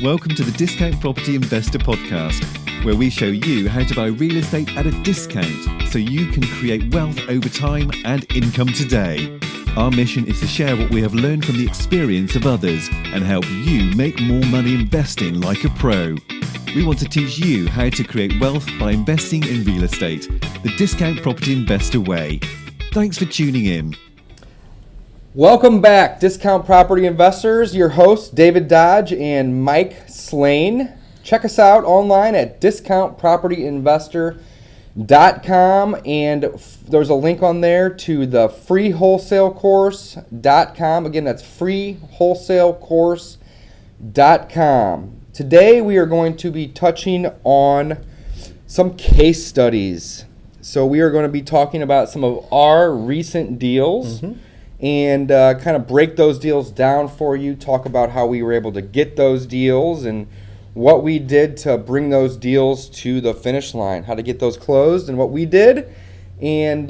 Welcome to the Discount Property Investor Podcast, where we show you how to buy real estate at a discount so you can create wealth over time and income today. Our mission is to share what we have learned from the experience of others and help you make more money investing like a pro. We want to teach you how to create wealth by investing in real estate, the Discount Property Investor way. Thanks for tuning in. Welcome back, Discount Property Investors. Your hosts, David Dodge and Mike Slane. Check us out online at discountpropertyinvestor.com, and there's a link on there to the freewholesalecourse.com. Again, that's freewholesalecourse.com. Today we are going to be touching on some case studies. So we are going to be talking about some of our recent deals. And kind of break those deals down for you, talk about how we were able to get those deals and what we did to bring those deals to the finish line, how to get those closed and what we did. And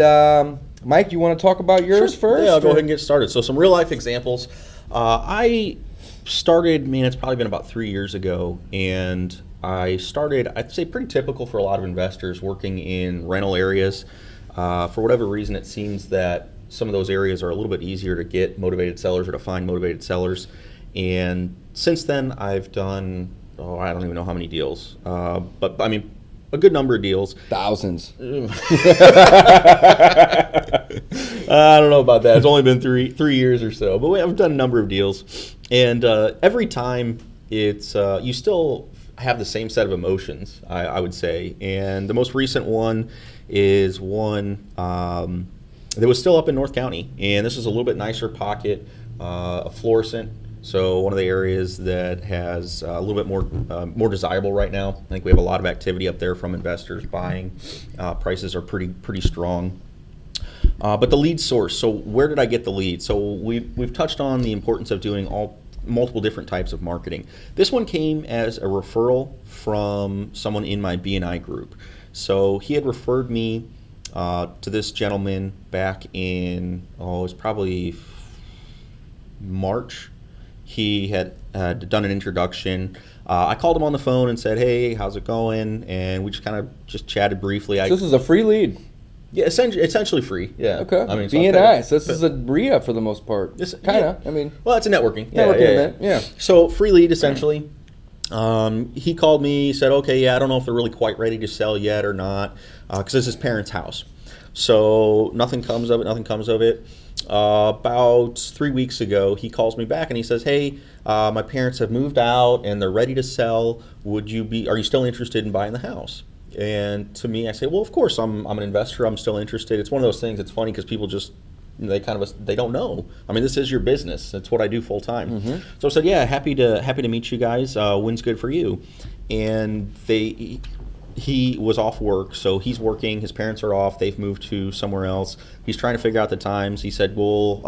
Mike, you want to talk about yours first? Yeah, I'll go ahead and get started. So some real life examples. I started, it's probably been about 3 years ago, and I started, I'd say pretty typical for a lot of investors, working in rental areas. For whatever reason, it seems that some of those areas are a little bit easier to get motivated sellers or to find motivated sellers. And since then, I've done, I don't even know how many deals, but a good number of deals. Thousands. I don't know about that. It's only been three years or so, but I've done a number of deals. And every time it's, you still have the same set of emotions, I would say. And the most recent one is one, that was still up in North County, and this is a little bit nicer pocket, a Florissant, so one of the areas that has a little bit more desirable right now. I think we have a lot of activity up there from investors buying. Prices are pretty strong. But the lead source, so where did I get the lead? So we've touched on the importance of doing multiple different types of marketing. This one came as a referral from someone in my B&I group. So he had referred me to this gentleman back in, it was probably March. He had done an introduction. I called him on the phone and said, "Hey, how's it going?" And we just kind of chatted briefly. So this is a free lead. Yeah, essentially free. Yeah. Okay. B&I. So this is a RIA for the most part. Kind of. Well, it's a networking. Yeah. So free lead essentially. He called me, said, "Okay, I don't know if they're really quite ready to sell yet or not," because it's his parents' house. So nothing comes of it. About 3 weeks ago, he calls me back and he says, "Hey, my parents have moved out and they're ready to sell. Are you still interested in buying the house?" And to me, I say, "Well, of course, I'm an investor. I'm still interested." It's one of those things. It's funny because people just, they don't know. This is your business. That's what I do full time. So I said, "Yeah, happy to meet you guys. When's good for you?" And he was off work, so he's working. His parents are off. They've moved to somewhere else. He's trying to figure out the times. He said, "Well,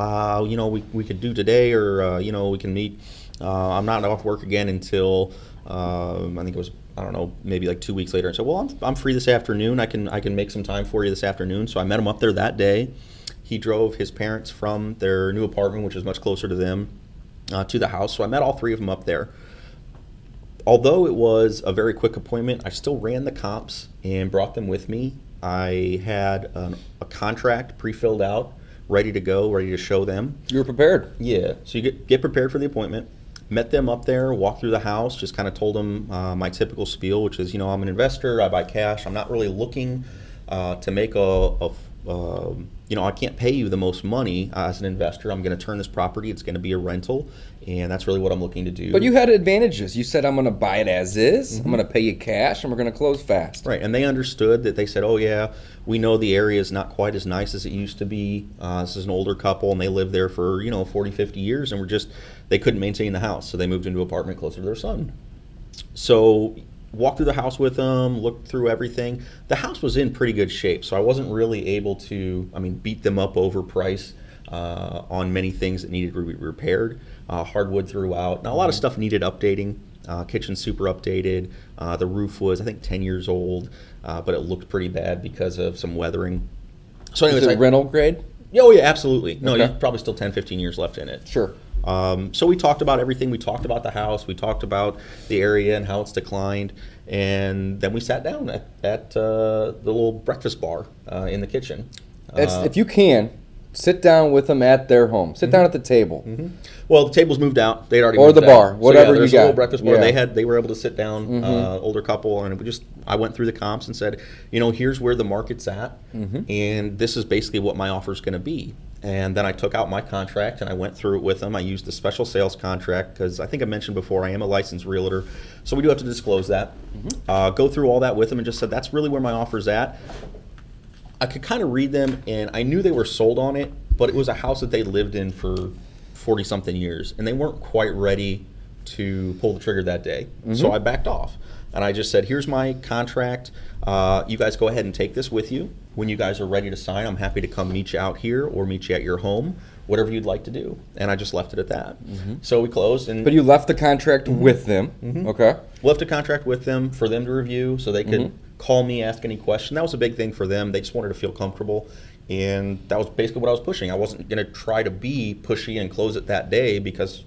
we could do today, or we can meet. I'm not off work again until I think it was, I don't know, maybe like 2 weeks later." I said, "Well, I'm free this afternoon. I can make some time for you this afternoon." So I met him up there that day. He drove his parents from their new apartment, which is much closer to them, to the house. So I met all three of them up there. Although it was a very quick appointment, I still ran the comps and brought them with me. I had a contract pre-filled out, ready to go, ready to show them. You were prepared. Yeah. So you get prepared for the appointment. Met them up there, walked through the house, just kind of told them my typical spiel, which is, I'm an investor, I buy cash. I'm not really looking to make I can't pay you the most money as an investor. I'm going to turn this property. It's going to be a rental, and that's really what I'm looking to do. But you had advantages. You said, "I'm going to buy it as is. I'm going to pay you cash, and we're going to close fast." Right, and they understood that. They said, "Oh, yeah, we know the area is not quite as nice as it used to be. This is an older couple, and they lived there for, 40, 50 years, and they couldn't maintain the house, so they moved into an apartment closer to their son." So walked through the house with them, looked through everything. The house was in pretty good shape, so I wasn't really able to, beat them up over price on many things that needed to be repaired. Hardwood throughout. Now, a lot of stuff needed updating. Kitchen super updated. The roof was, I think, 10 years old, but it looked pretty bad because of some weathering. So anyways, is it rental grade? Oh, yeah, absolutely. No, Okay. you've probably still 10, 15 years left in it. Sure. So we talked about everything. We talked about the house. We talked about the area and how it's declined. And then we sat down at the little breakfast bar in the kitchen. If you can, sit down with them at their home. Sit down at the table. Well, the tables moved out. They'd already Or moved the bar, out. whatever you there's got. a little breakfast bar. Yeah. They were able to sit down, older couple, and I went through the comps and said, here's where the market's at, and this is basically what my offer is going to be. And then I took out my contract and I went through it with them. I used a special sales contract because I think I mentioned before I am a licensed realtor, so we do have to disclose that. Go through all that with them and just said that's really where my offer's at. I could kind of read them, and I knew they were sold on it, but it was a house that they lived in for 40-something years, and they weren't quite ready to pull the trigger that day. So I backed off, and I just said, here's my contract. You guys go ahead and take this with you. When you guys are ready to sign, I'm happy to come meet you out here or meet you at your home, whatever you'd like to do. And I just left it at that. So we closed. But you left the contract with them. Okay. Left a contract with them for them to review so they could call me, ask any question. That was a big thing for them. They just wanted to feel comfortable. And that was basically what I was pushing. I wasn't going to try to be pushy and close it that day because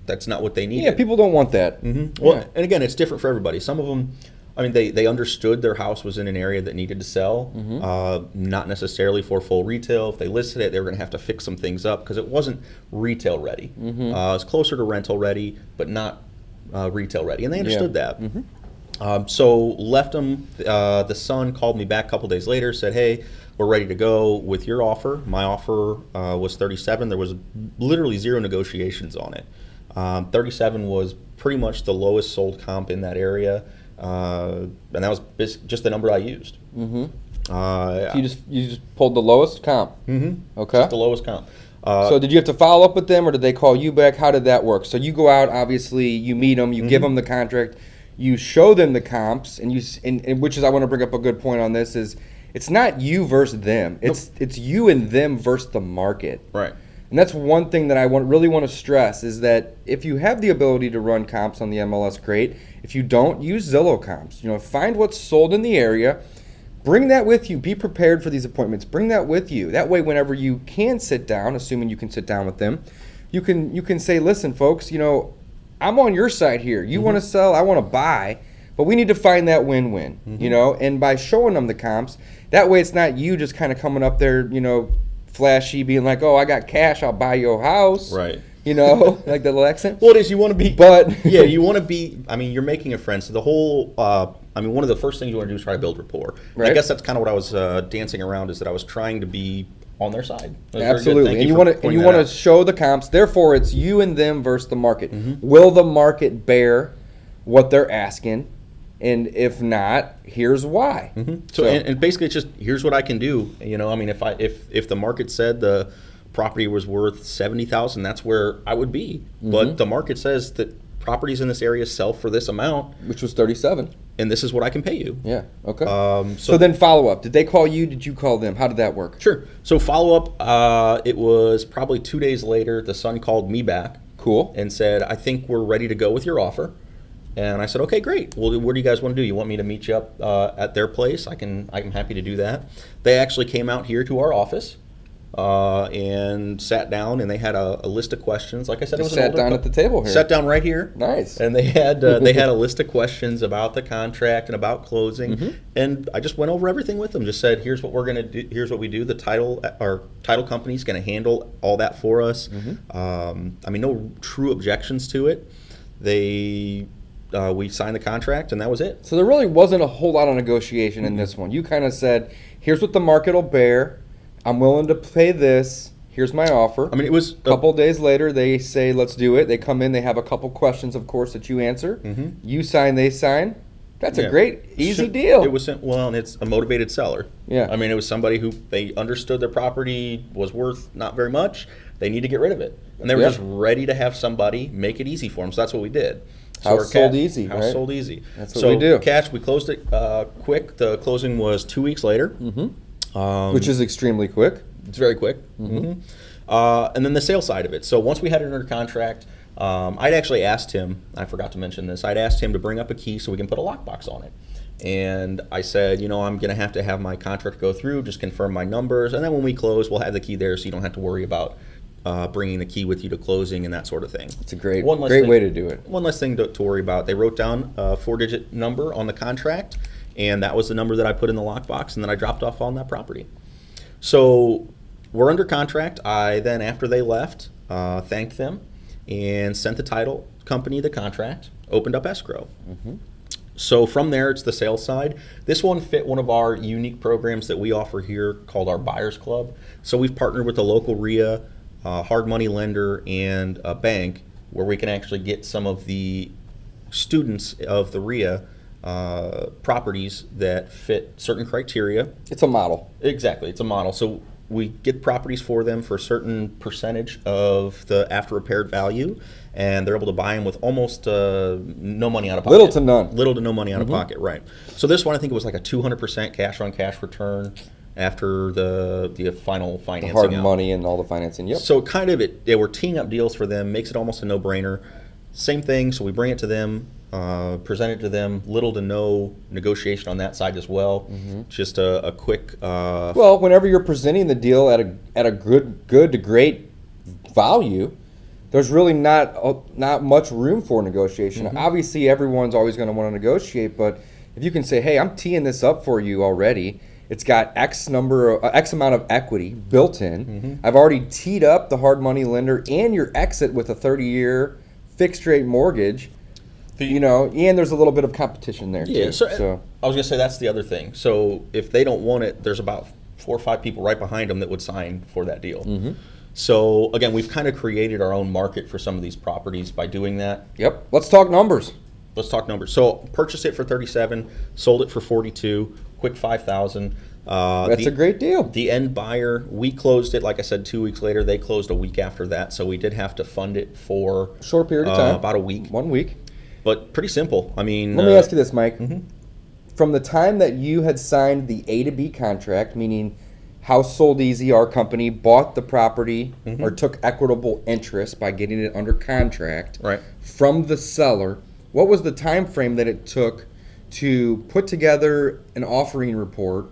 that's not what they needed. Yeah, people don't want that. Well, Yeah. and again, it's different for everybody. Some of them, they understood their house was in an area that needed to sell, not necessarily for full retail. If they listed it, they were going to have to fix some things up because it wasn't retail ready. It was closer to rental ready, but not retail ready. And they understood that. So left them. The son called me back a couple days later, said, hey, we're ready to go with your offer. My offer was 37. There was literally zero negotiations on it. 37 was pretty much the lowest sold comp in that area, and that was just the number I used. So you just pulled the lowest comp. Okay. Just the lowest comp. So did you have to follow up with them, or did they call you back? How did that work? So you go out, obviously, you meet them, you give them the contract, you show them the comps, and which is, I want to bring up a good point on this, is it's not you versus them. It's you and them versus the market. Right. And that's one thing that I really want to stress is that if you have the ability to run comps on the MLS, great. If you don't, use Zillow comps. Find what's sold in the area. Bring that with you. Be prepared for these appointments. Bring that with you. That way, whenever you can sit down, assuming you can sit down with them, you can say, listen, folks, I'm on your side here. You want to sell, I want to buy, but we need to find that win-win, And by showing them the comps, that way it's not you just kind of coming up there, flashy, being like, oh, I got cash, I'll buy your house. Right. Like the little accent. Well, it is. You want to be, but yeah, you want to be. You're making a friend. So the whole, one of the first things you want to do is try to build rapport. Right. I guess that's kind of what I was dancing around, is that I was trying to be on their side. Absolutely, and you want to show the comps. Therefore, it's you and them versus the market. Will the market bear what they're asking? And if not, here's why. So and basically, it's just, here's what I can do. If the market said the property was worth $70,000, that's where I would be. But the market says that properties in this area sell for this amount, which was 37, and this is what I can pay you. Yeah. Okay. So then follow up. Did they call you? Did you call them? How did that work? Sure. So follow up. It was probably 2 days later. The son called me back. Cool. And said, I think we're ready to go with your offer. And I said, okay, great. Well, what do you guys want to do? You want me to meet you up at their place? I'm happy to do that. They actually came out here to our office and sat down, and they had a list of questions. Like I said, it was sat down at the table here. Sat down right here. Nice. And they had a list of questions about the contract and about closing. And I just went over everything with them. Just said, here's what we're going to do. Here's what we do. Our title company is going to handle all that for us. No true objections to it. We signed the contract, and that was it. So there really wasn't a whole lot of negotiation in this one. You kind of said, here's what the market will bear. I'm willing to pay this. Here's my offer. It was a couple days later, they say, let's do it. They come in, they have a couple questions, of course, that you answer. You sign, they sign. That's a great, easy deal. It was, and it's a motivated seller. Yeah. It was somebody who, they understood their property was worth not very much. They need to get rid of it. And they were just ready to have somebody make it easy for them. So that's what we did. House sold easy, right? House sold easy. That's what we do. Cash, we closed it quick. The closing was 2 weeks later. Which is extremely quick. It's very quick. And then the sales side of it. So once we had it under contract, I'd actually asked him, I forgot to mention this, I'd asked him to bring up a key so we can put a lockbox on it. And I said, I'm going to have my contract go through, just confirm my numbers, and then when we close, we'll have the key there so you don't have to worry about bringing the key with you to closing and that sort of thing. It's a great One less great thing- way to do it. One less thing to worry about. They wrote down a 4-digit number on the contract, and that was the number that I put in the lockbox, and then I dropped off on that property. So we're under contract. I then, after they left, thanked them and sent the title company the contract, opened up escrow. So from there, it's the sales side. This one fit one of our unique programs that we offer here called our Buyers Club. So we've partnered with a local RIA, hard money lender, and a bank where we can actually get some of the students of the RIA properties that fit certain criteria. It's a model. Exactly, it's a model. So we get properties for them for a certain percentage of the after repaired value, and they're able to buy them with almost no money out of pocket. Little to none. Little to no money out of pocket, right. So this one, I think it was like a 200% cash on cash return after the final financing Hard out. money and all the financing. Yep. So kind of we're teeing up deals for them, makes it almost a no-brainer. Same thing, so we bring it to them, present it to them, little to no negotiation on that side as well. Just a quick. Well, whenever you're presenting the deal at a good to great value, there's really not much room for negotiation. Obviously, everyone's always going to want to negotiate, but if you can say, "Hey, I'm teeing this up for you already. It's got X amount of equity built in. I've already teed up the hard money lender and your exit with a 30-year fixed rate mortgage." And there's a little bit of competition there Yeah, too. so I was gonna say that's the other thing. So if they don't want it, there's about 4 or 5 people right behind them that would sign for that deal. So again, we've kind of created our own market for some of these properties by doing that. Yep. Let's talk numbers. Let's talk numbers. So purchased it for 37, sold it for 42, quick 5,000. That's a great deal. The end buyer, we closed it, like I said, 2 weeks later. They closed a week after that, so we did have to fund it for Short period of time. about a week. 1 week. But pretty simple. I mean, Let me ask you this, Mike. From the time that you had signed the A to B contract, meaning House Sold Easy, our company, bought the property or took equitable interest by getting it under contract Right. from the seller, what was the time frame that it took to put together an offering report,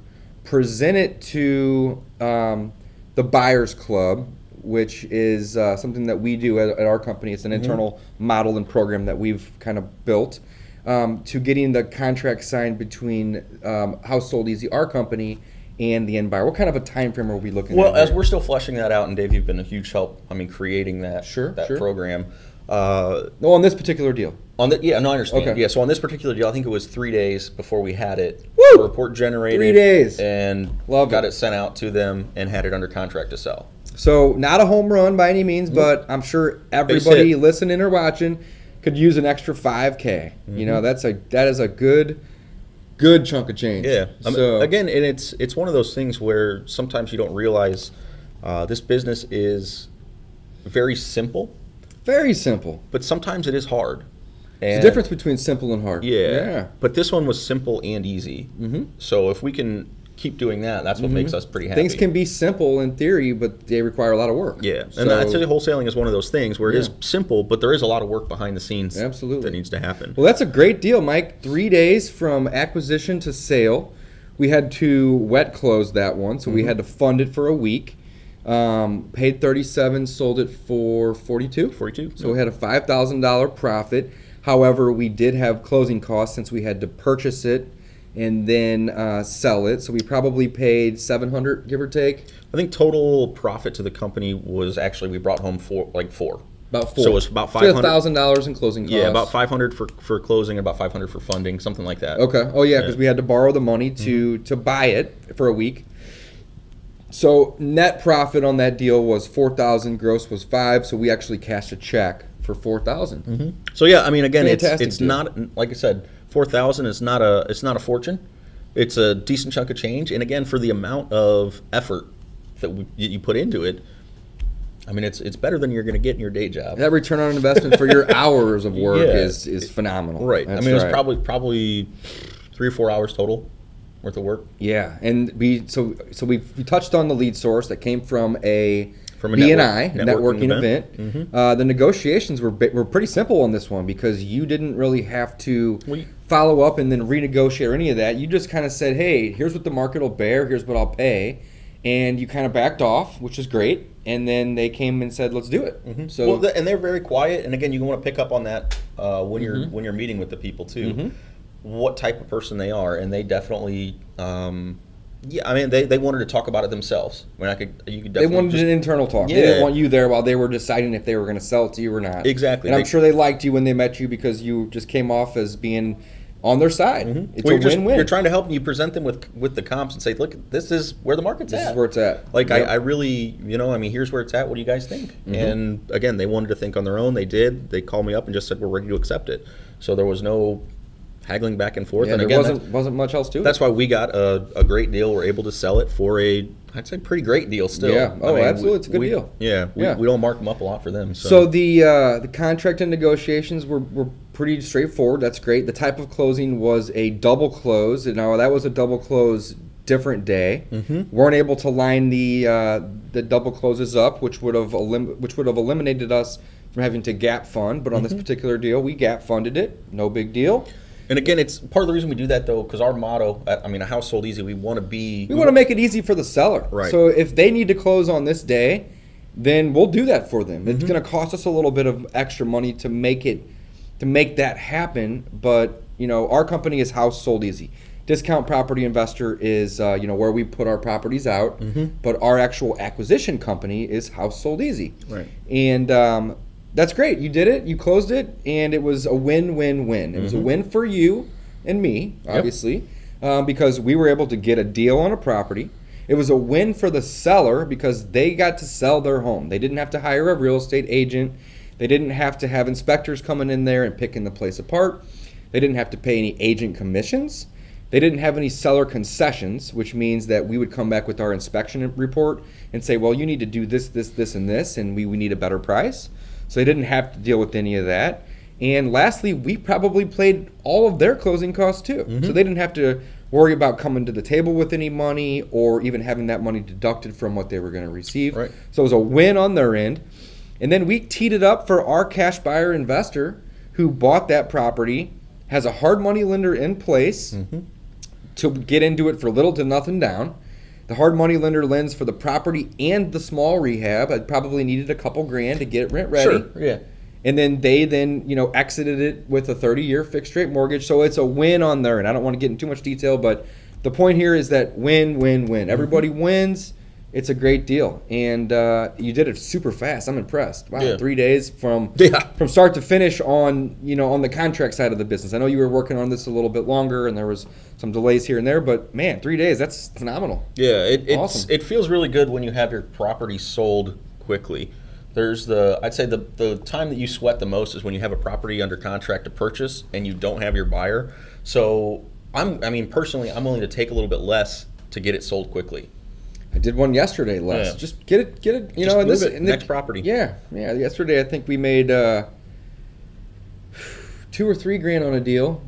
present it to the Buyers Club, which is something that we do at our company. It's an internal model and program that we've kind of built, to getting the contract signed between House Sold Easy, our company, and the end buyer? What kind of a time frame are we looking at? Well, as here? we're still fleshing that out, and Dave, you've been a huge help. I mean, creating that Sure. program. No, on this particular deal. I understand. Okay. Yeah, so on this particular deal, I think it was 3 days before we had it. Woo! The report generated. 3 days. And got it sent out to them and had it under contract to sell. So not a home run by any means, but I'm sure everybody hit. listening or watching could use an extra $5K. You know, that is a good chunk of change. Yeah. So Again, and it's one of those things where sometimes you don't realize this business is very simple, very simple. but sometimes it is hard. There's a difference between simple and hard. Yeah. But this one was simple and easy. So if we can keep doing that, that's what makes us pretty happy. Things can be simple in theory, but they require a lot of work. Yeah, So, and I'd say wholesaling is one of those things where it is Yeah. simple, but there is a lot of work behind the scenes Absolutely. that needs to happen. well, that's a great deal, Mike. 3 days from acquisition to sale. We had to wet close that one, so we had to fund it for a week. Paid 37, sold it for 42. 42. So we had a $5,000 profit. However, we did have closing costs since we had to purchase it and then sell it. So we probably paid $700, give or take. I think total profit to the company was actually we brought home four. About four. So it was about So $500. $1,000 in closing costs. Yeah, about $500 for closing, about $500 for funding, something like that. Okay. Oh yeah, because we had to borrow the money to buy it for a week. So net profit on that deal was $4,000. Gross was $5,000. So we actually cashed a check for $4,000. So yeah, I mean, again, Fantastic it's deal. not, like I said, $4,000 is not a fortune. It's a decent chunk of change, and again, for the amount of effort that you put into it, I mean, it's better than you're going to get in your day job. That return on investment for your hours of work Yeah. is phenomenal. Right. That's I mean, right. it's probably 3 or 4 hours total worth of work. Yeah, and we touched on the lead source that came from a From a BNI networking networking event. event. The negotiations were pretty simple on this one because you didn't really have to follow up and then renegotiate or any of that. You just kind of said, "Hey, here's what the market will bear. Here's what I'll pay," and you kind of backed off, which is great. And then they came and said, "Let's do it." Mm-hmm. So, well, and they're very quiet. And again, you want to pick up on that when you're meeting with the people too, what type of person they are, and they definitely. Yeah, I mean, they wanted to talk about it themselves. When you could definitely. They wanted an internal talk. Yeah. They didn't want you there while they were deciding if they were going to sell it to you or not. Exactly. And I'm sure they liked you when they met you because you just came off as being on their side. It's a win-win. You're trying to help them. You present them with the comps and say, look, this is where the market's at. This is where it's at. Like, Yep. I really, here's where it's at. What do you guys think? And again, they wanted to think on their own. They did. They called me up and just said, we're ready to accept it. So there was no haggling back and forth. Yeah, And there again, wasn't much else to it. that's why we got a great deal. We're able to sell it for I'd say pretty great deal still. Yeah. Oh, absolutely. It's a good deal. Yeah. We don't mark them up a lot for them. So the contract and negotiations were pretty straightforward. That's great. The type of closing was a double close. Now that was a double close different day. Weren't able to line the double closes up, which would have eliminated us from having to gap fund. But on this particular deal, we gap funded it. No big deal. And again, it's part of the reason we do that, though, because our motto, a house sold easy, we want to make it easy for the seller. Right. So if they need to close on this day, then we'll do that for them. It's going to cost us a little bit of extra money to make that happen. But, our company is House Sold Easy. Discount Property Investor is, where we put our properties out. But our actual acquisition company is House Sold Easy. Right. And that's great. You did it. You closed it, and it was a win-win-win. It was a win for you and me, obviously, because we were able to get a deal on a property. It was a win for the seller because they got to sell their home. They didn't have to hire a real estate agent. They didn't have to have inspectors coming in there and picking the place apart. They didn't have to pay any agent commissions. They didn't have any seller concessions, which means that we would come back with our inspection report and say, well, you need to do this, this, this, and this, and we need a better price. So they didn't have to deal with any of that. And lastly, we probably paid all of their closing costs too. So they didn't have to worry about coming to the table with any money or even having that money deducted from what they were going to receive. Right. So it was a win on their end. And then we teed it up for our cash buyer investor who bought that property, has a hard money lender in place to get into it for little to nothing down. The hard money lender lends for the property and the small rehab. I probably needed a couple grand to get it rent ready. Sure, yeah. And then they exited it with a 30-year fixed rate mortgage. So it's a win on their end. I don't want to get into too much detail, but the point here is that win, win, win. Everybody wins. It's a great deal. And you did it super fast. I'm impressed. Wow, Yeah. 3 days from start to finish on the contract side of the business. I know you were working on this a little bit longer and there was some delays here and there, but man, 3 days, that's phenomenal. Yeah, Awesome. it feels really good when you have your property sold quickly. I'd say the time that you sweat the most is when you have a property under contract to purchase and you don't have your buyer. So personally, I'm willing to take a little bit less to get it sold quickly. I did one yesterday, Les. Yeah. Just get it. Just move it, next property. Yeah. Yesterday, I think we made $2 or $3 grand on a deal,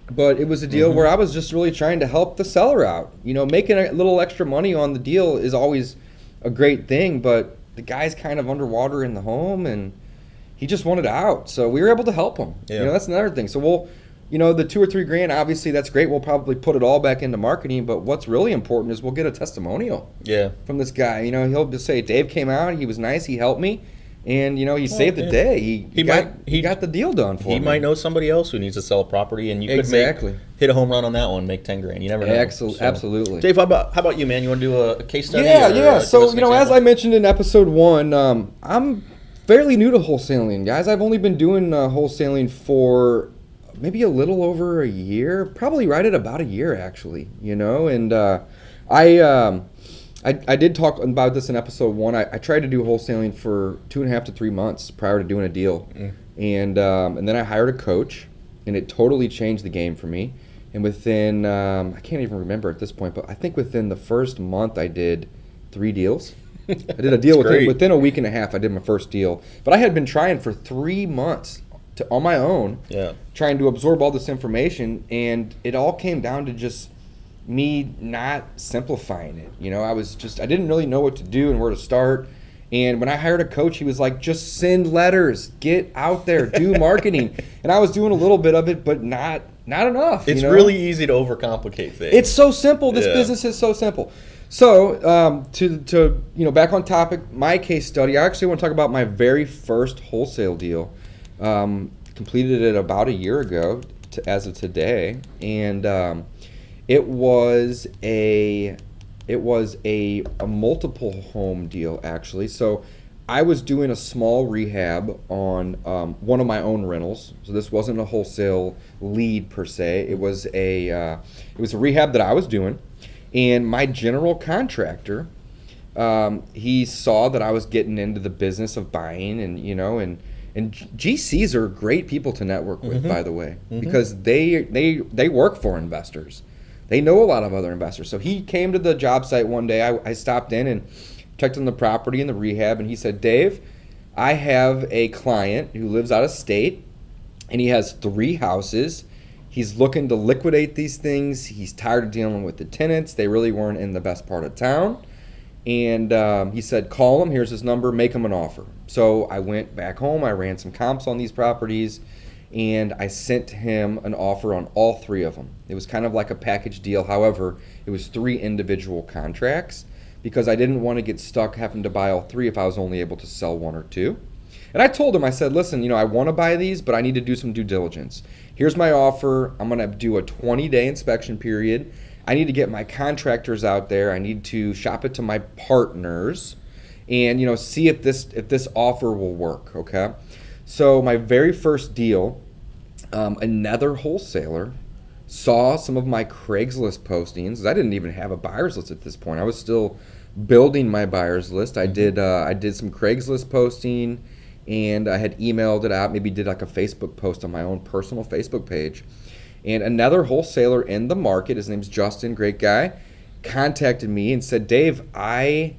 but it was a deal where I was just really trying to help the seller out. Making a little extra money on the deal is always a great thing, but the guy's kind of underwater in the home, and he just wanted out, so we were able to help him. Yeah. That's another thing. So we'll. The 2 or 3 grand, obviously that's great. We'll probably put it all back into marketing, but what's really important is we'll get a testimonial from this guy. He'll just say, Dave came out, he was nice, he helped me, and he saved the day. He got the deal done for me. He might know somebody else who needs to sell a property, and you could hit a home run on that one, make 10 grand. You never know. Absolutely. Dave, how about you, man? You want to do a case study? Yeah. So as I mentioned in episode 1, I'm fairly new to wholesaling, guys. I've only been doing wholesaling for maybe a little over a year, probably right at about a year actually, and I did talk about this in episode 1. I tried to do wholesaling for 2.5 to 3 months prior to doing a deal, and then I hired a coach, and it totally changed the game for me. And within I can't even remember at this point, but I think within the first month I did 3 deals. I did a deal within a week and a half. I did my first deal, but I had been trying for 3 months on my own, trying to absorb all this information, and it all came down to just me not simplifying it. I didn't really know what to do and where to start. And when I hired a coach, he was like, just send letters, get out there, do marketing. And I was doing a little bit of it, but not enough. It's really easy to overcomplicate things. It's so simple. This business is so simple. So to back on topic, my case study. I actually want to talk about my very first wholesale deal. Completed it about a year ago, as of today, and it was a multiple home deal actually. So I was doing a small rehab on one of my own rentals. So this wasn't a wholesale lead per se. It was a rehab that I was doing, and my general contractor, he saw that I was getting into the business of buying, and GCs are great people to network with, by the way, because they work for investors. They know a lot of other investors. So he came to the job site one day. I stopped in and checked on the property and the rehab, and he said, Dave, I have a client who lives out of state, and he has 3 houses. He's looking to liquidate these things. He's tired of dealing with the tenants. They really weren't in the best part of town. And he said, call him. Here's his number. Make him an offer. So I went back home. I ran some comps on these properties, and I sent him an offer on all 3 of them. It was kind of like a package deal. However, it was 3 individual contracts because I didn't want to get stuck having to buy all 3 if I was only able to sell 1 or 2. And I told him, I said, listen, I want to buy these, but I need to do some due diligence. Here's my offer. I'm going to do a 20-day inspection period. I need to get my contractors out there. I need to shop it to my partners and, see if this offer will work, okay? So my very first deal, another wholesaler saw some of my Craigslist postings. I didn't even have a buyer's list at this point. I was still building my buyer's list. I did some Craigslist posting, and I had emailed it out, maybe did like a Facebook post on my own personal Facebook page. And another wholesaler in the market, his name's Justin, great guy, contacted me and said, Dave, I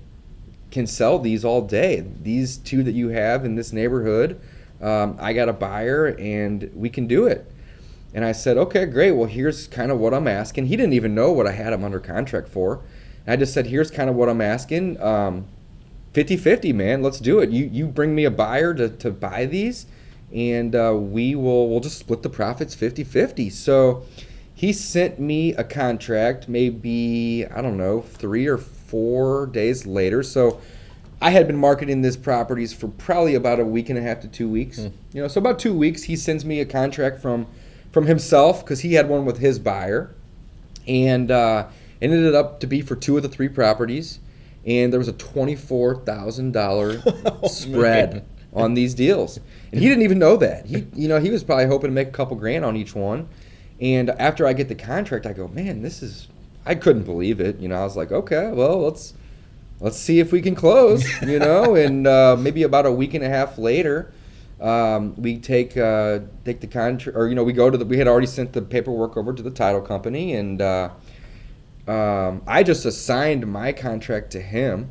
can sell these all day. These 2 that you have in this neighborhood, I got a buyer and we can do it. And I said, okay, great. Well, here's kind of what I'm asking. He didn't even know what I had him under contract for. And I just said, here's kind of what I'm asking. 50-50, man. Let's do it. You bring me a buyer to buy these, and we'll just split the profits 50-50. So he sent me a contract maybe, I don't know, 3 or 4 days later. So I had been marketing these properties for probably about a week and a half to 2 weeks. So about 2 weeks, he sends me a contract from himself because he had one with his buyer, and it ended up to be for 2 of the 3 properties, and there was a $24,000 spread on these deals, and he didn't even know that. He was probably hoping to make a couple grand on each one. And after I get the contract, I go, man, I couldn't believe it. I was like, okay, well, let's see if we can close. And maybe about a week and a half later, we take the contract, or we go to we had already sent the paperwork over to the title company, and I just assigned my contract to him.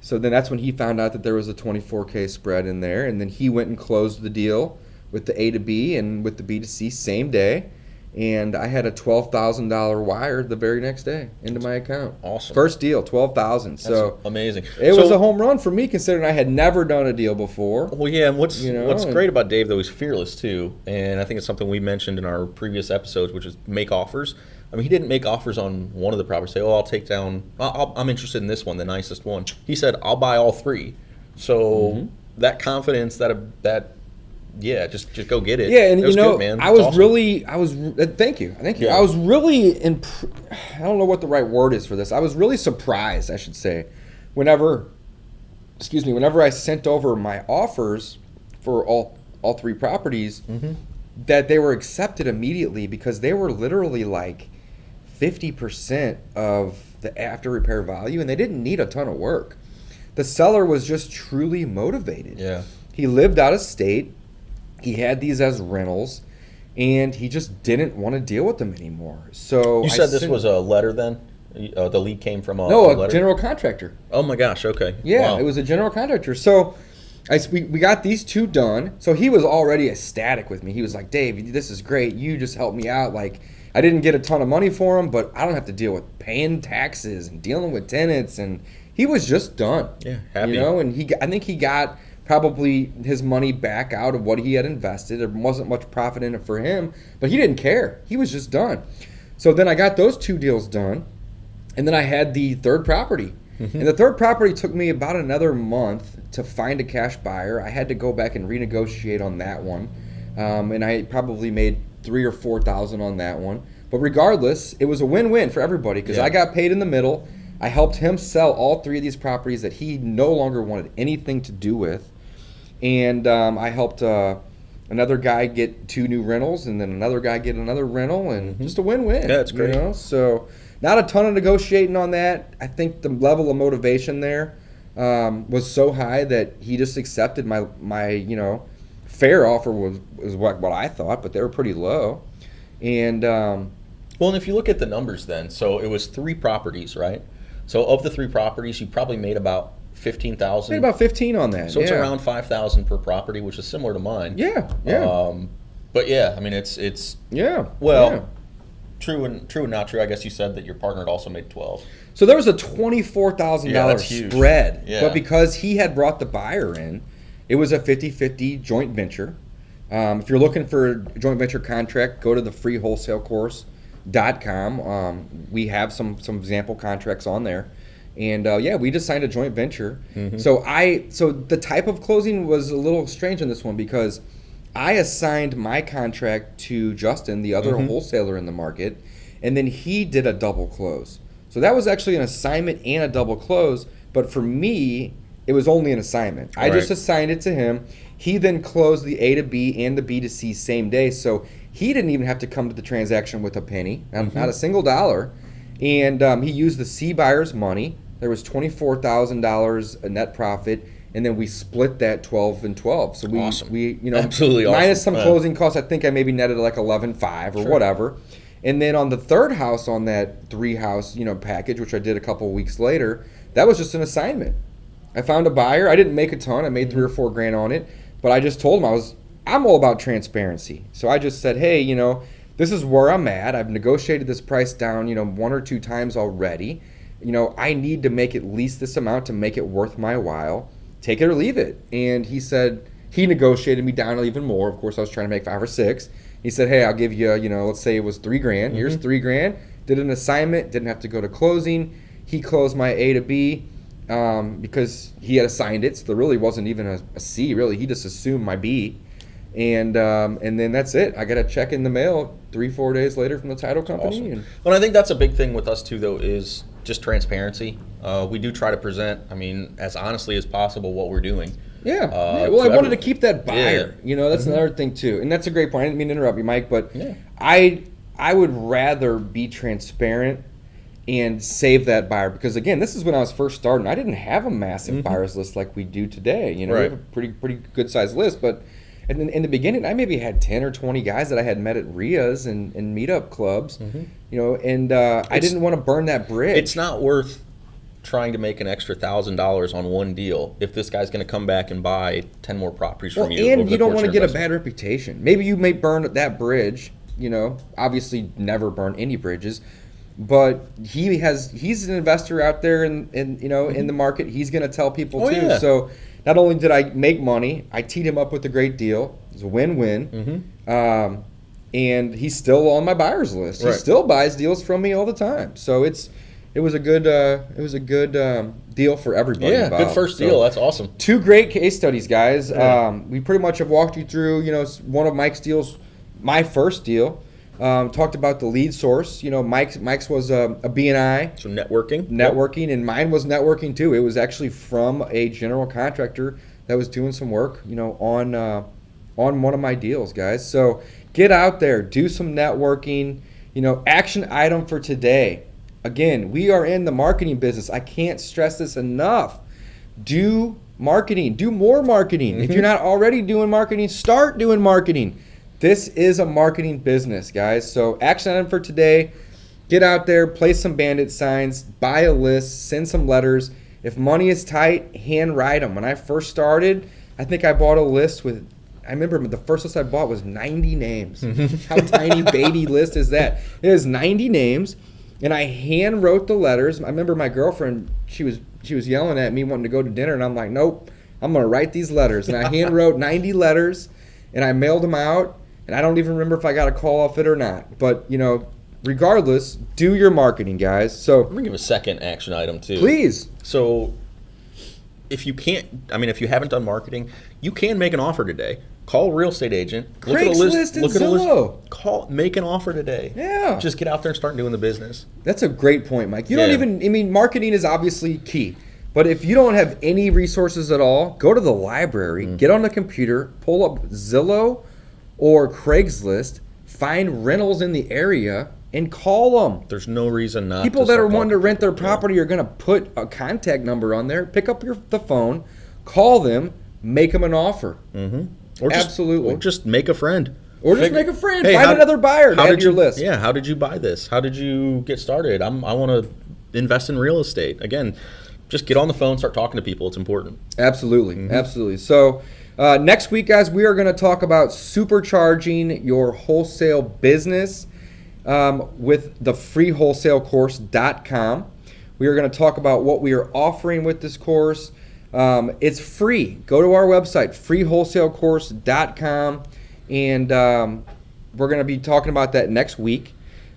So then that's when he found out that there was a 24K spread in there, and then he went and closed the deal with the A to B and with the B to C same day, and I had a $12,000 wire the very next day into my account. Awesome. First deal, $12,000. So amazing. It was a home run for me, considering I had never done a deal before. Well, yeah, and what's great about Dave, though, he's fearless too, and I think it's something we mentioned in our previous episodes, which is make offers. I mean, he didn't make offers on one of the properties. Say, I'll take down. I'm interested in this one, the nicest one. He said, I'll buy all 3. So that confidence, just go get it. Yeah, and it was good, man. I was thank you. Yeah. I was really I don't know what the right word is for this. I was really surprised, I should say, whenever I sent over my offers for all 3 properties, that they were accepted immediately, because they were literally like 50% of the after repair value, and they didn't need a ton of work. The seller was just truly motivated. Yeah. He lived out of state. He had these as rentals, and he just didn't want to deal with them anymore. So you said this was a letter then? The lead came from a letter? General contractor. Oh my gosh, okay. Yeah, wow. It was a general contractor. So we got these 2 done. So he was already ecstatic with me. He was like, Dave, this is great. You just helped me out. Like, I didn't get a ton of money for him, but I don't have to deal with paying taxes and dealing with tenants. And he was just done. Yeah, happy. And I think he got probably his money back out of what he had invested. There wasn't much profit in it for him, but he didn't care. He was just done. So then I got those 2 deals done. And then I had the third property. And the third property took me about another month to find a cash buyer. I had to go back and renegotiate on that one. And I probably made $3,000 or $4,000 on that one. But regardless, it was a win-win for everybody because I got paid in the middle. I helped him sell all 3 of these properties that he no longer wanted anything to do with. And I helped another guy get 2 new rentals, and then another guy get another rental, and just a win-win. Yeah, that's great. You know? So not a ton of negotiating on that. I think the level of motivation there was so high that he just accepted my fair offer was what I thought, but they were pretty low. And well, and if you look at the numbers then, so it was 3 properties, right? So of the 3 properties, you probably made about 15,000. made about 15 on that. So it's around 5,000 per property, which is similar to mine. Yeah. But yeah, I mean it's true and not true. I guess you said that your partner had also made 12. So there was a $24,000 spread. Yeah. But because he had brought the buyer in, it was a 50-50 joint venture. If you're looking for a joint venture contract, go to the free wholesalecourse.com. We have some example contracts on there. And we just signed a joint venture. So the type of closing was a little strange in this one because I assigned my contract to Justin, the other wholesaler in the market, and then he did a double close. So that was actually an assignment and a double close, but for me, it was only an assignment. I just assigned it to him. He then closed the A to B and the B to C same day, so he didn't even have to come to the transaction with a penny, not a single dollar. And he used the C buyer's money. There was $24,000 a net profit, and then we split that 12 and 12. So we absolutely minus awesome. some closing costs, I think I maybe netted like 11.5 or whatever. And then on the third house on that 3-house package, which I did a couple of weeks later, that was just an assignment. I found a buyer. I didn't make a ton. I made $3 or $4 grand on it, but I just told him I'm all about transparency. So I just said, hey, this is where I'm at. I've negotiated this price down 1 or 2 times already. I need to make at least this amount to make it worth my while. Take it or leave it. And he said, he negotiated me down even more. Of course, I was trying to make 5 or 6. He said, hey, I'll give you, let's say it was $3 grand. Here's $3 grand. Did an assignment, didn't have to go to closing. He closed my A to B because he had assigned it. So there really wasn't even a C, really. He just assumed my B. And then that's it. I got a check in the mail 3-4 days later from the title company. Awesome. Well, I think that's a big thing with us too, though, is just transparency. We do try to present, as honestly as possible what we're doing. Yeah. Well, I wanted to keep that buyer. That's another thing too, and that's a great point. I didn't mean to interrupt you, Mike, but I would rather be transparent and save that buyer because again, this is when I was first starting. I didn't have a massive buyers list like we do today. We have a pretty good sized list, but. And in the beginning, I maybe had 10 or 20 guys that I had met at RIAs and meetup clubs, and I didn't want to burn that bridge. It's not worth trying to make an extra $1,000 on one deal if this guy's going to come back and buy 10 more properties from you. And you don't want to get a bad reputation. Maybe you may burn that bridge, obviously never burn any bridges, but he's an investor out there in the market. He's going to tell people too. Yeah. So not only did I make money, I teed him up with a great deal. It was a win-win. And he's still on my buyers list. He still buys deals from me all the time. So it was a good deal for everybody involved. Good first deal. That's awesome. 2 great case studies, guys. We pretty much have walked you through, one of Mike's deals, my first deal. Talked about the lead source. Mike's was a BNI. So networking. Networking, and mine was networking too. It was actually from a general contractor that was doing some work, on one of my deals, guys. So get out there, do some networking. Action item for today. Again, we are in the marketing business. I can't stress this enough. Do marketing. Do more marketing. If you're not already doing marketing, start doing marketing. This is a marketing business, guys. So action item for today, get out there, place some bandit signs, buy a list, send some letters. If money is tight, hand write them. When I first started, I think I bought a list with, I remember the first list I bought was 90 names. How tiny baby list is that? It was 90 names, and I hand wrote the letters. I remember my girlfriend, she was yelling at me wanting to go to dinner, and I'm like, nope, I'm going to write these letters. And I hand wrote 90 letters, and I mailed them out. And I don't even remember if I got a call off it or not. But, regardless, do your marketing, guys. So I'm gonna give a second action item too. please. So if you haven't done marketing, you can make an offer today. Call a real estate agent. Look at a Craigslist list. and Look at a Zillow. list. Make an offer today. Yeah. Just get out there and start doing the business. That's a great point, Mike. You Yeah. don't even, I mean, marketing is obviously key. But if you don't have any resources at all, go to the library, get on the computer, pull up Zillow or Craigslist, find rentals in the area, and call them. There's no reason not. People to that start are wanting to talking rent their people. property are going to put a contact number on there, pick up the phone, call them, make them an offer. Or just, Absolutely. Or just make a friend. Or just make a friend. Hey, Find another buyer to how add did to your you- list. Yeah. How did you buy this? How did you get started? I want to invest in real estate. Again, just get on the phone, start talking to people. It's important. Absolutely. Absolutely. So next week, guys, we are going to talk about supercharging your wholesale business with the freewholesalecourse.com. We are going to talk about what we are offering with this course. It's free. Go to our website, freewholesalecourse.com, and we're going to be talking about that next week.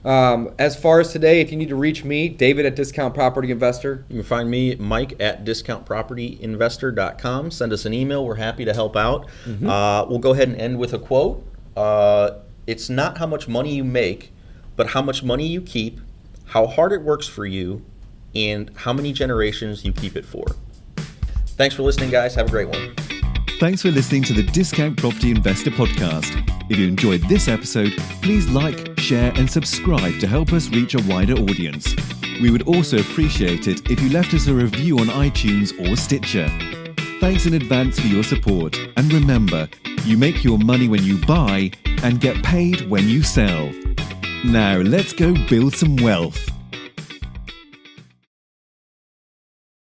As far as today, if you need to reach me, David at Discount Property Investor. You can find me, Mike, at discountpropertyinvestor.com. Send us an email. We're happy to help out. We'll go ahead and end with a quote. It's not how much money you make, but how much money you keep, how hard it works for you, and how many generations you keep it for. Thanks for listening, guys. Have a great one. Thanks for listening to the Discount Property Investor Podcast. If you enjoyed this episode, please like, share, and subscribe to help us reach a wider audience. We would also appreciate it if you left us a review on iTunes or Stitcher. Thanks in advance for your support. And remember, you make your money when you buy and get paid when you sell. Now let's go build some wealth.